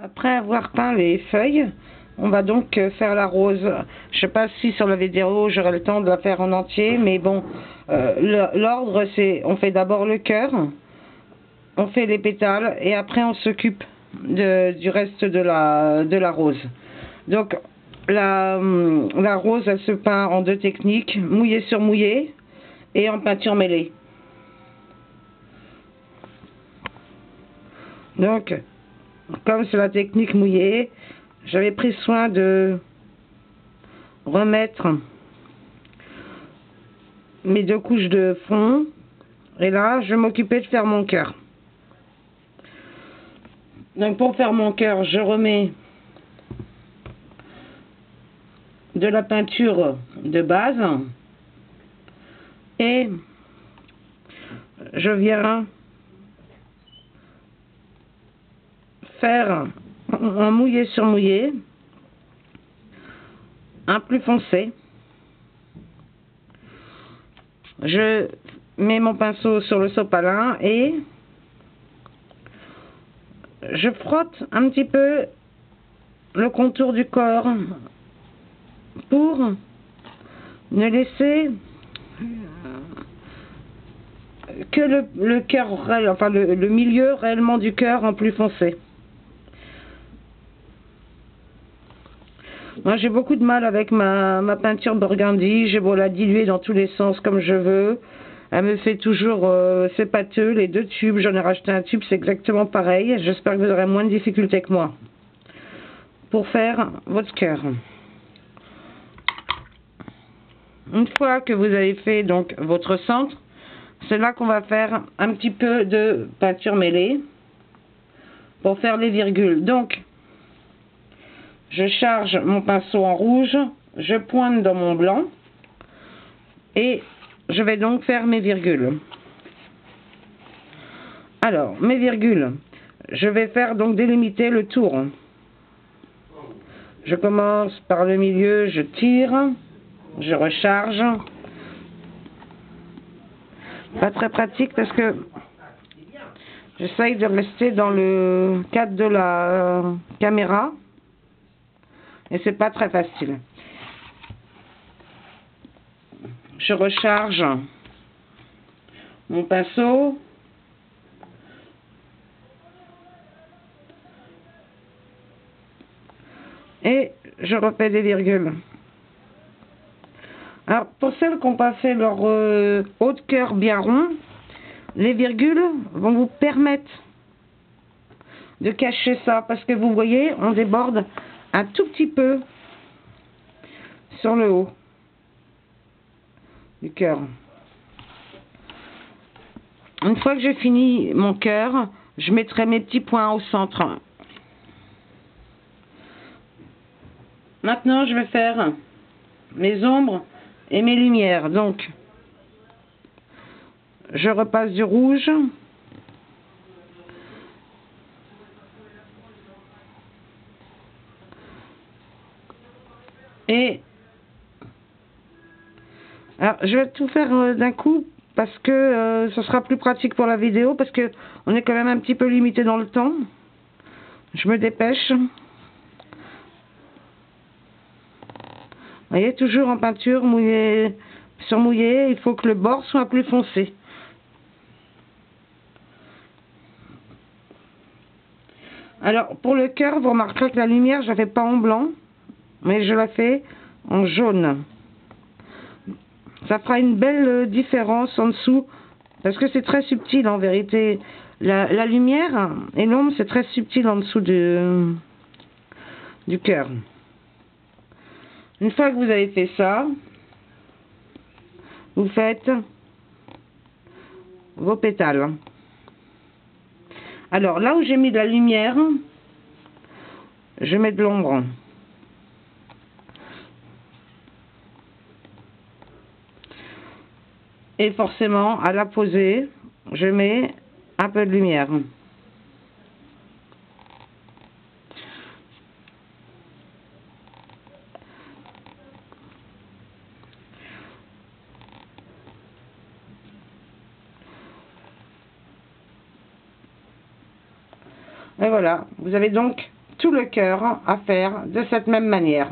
Après avoir peint les feuilles, on va donc faire la rose. Je sais pas si sur la vidéo j'aurai le temps de la faire en entier, mais bon, l'ordre c'est on fait d'abord le cœur, on fait les pétales et après on s'occupe du reste de la rose. Donc la rose elle se peint en deux techniques, mouillé sur mouillé et en peinture mêlée. Donc comme c'est la technique mouillée, j'avais pris soin de remettre mes deux couches de fond et là je m'occupais de faire mon cœur. Donc pour faire mon cœur, je remets de la peinture de base et je viens faire en mouillé sur mouillé un plus foncé. Je mets mon pinceau sur le sopalin et je frotte un petit peu le contour du corps pour ne laisser que le cœur, enfin le milieu réellement du cœur en plus foncé. Moi j'ai beaucoup de mal avec ma peinture burgundy, j'ai beau la diluer dans tous les sens comme je veux, elle me fait toujours c'est pâteux, les deux tubes, j'en ai racheté un tube, c'est exactement pareil, j'espère que vous aurez moins de difficultés que moi pour faire votre cœur. Une fois que vous avez fait donc votre centre, c'est là qu'on va faire un petit peu de peinture mêlée pour faire les virgules. Donc je charge mon pinceau en rouge, je pointe dans mon blanc et je vais donc faire mes virgules. Alors, mes virgules, je vais faire donc délimiter le tour. Je commence par le milieu, je tire, je recharge. Pas très pratique parce que j'essaye de rester dans le cadre de la caméra et c'est pas très facile. Je recharge mon pinceau. Et je refais des virgules. Alors, pour celles qui n'ont pas fait leur haut de cœur bien rond, les virgules vont vous permettre de cacher ça. Parce que vous voyez, on déborde un tout petit peu sur le haut du cœur. Une fois que j'ai fini mon cœur, je mettrai mes petits points au centre. Maintenant, je vais faire mes ombres et mes lumières. Donc, je repasse du rouge. Et alors, je vais tout faire d'un coup parce que ce sera plus pratique pour la vidéo parce que on est quand même un petit peu limité dans le temps. Je me dépêche. Vous voyez, toujours en peinture, mouillé sur mouillé, il faut que le bord soit plus foncé. Alors, pour le cœur, vous remarquerez que la lumière, je ne la fais pas en blanc, mais je la fais en jaune. Ça fera une belle différence en dessous, parce que c'est très subtil en vérité. La lumière et l'ombre, c'est très subtil en dessous du cœur. Une fois que vous avez fait ça, vous faites vos pétales. Alors là où j'ai mis de la lumière, je mets de l'ombre. Et forcément, à la poser, je mets un peu de lumière. Et voilà, vous avez donc tout le cœur à faire de cette même manière.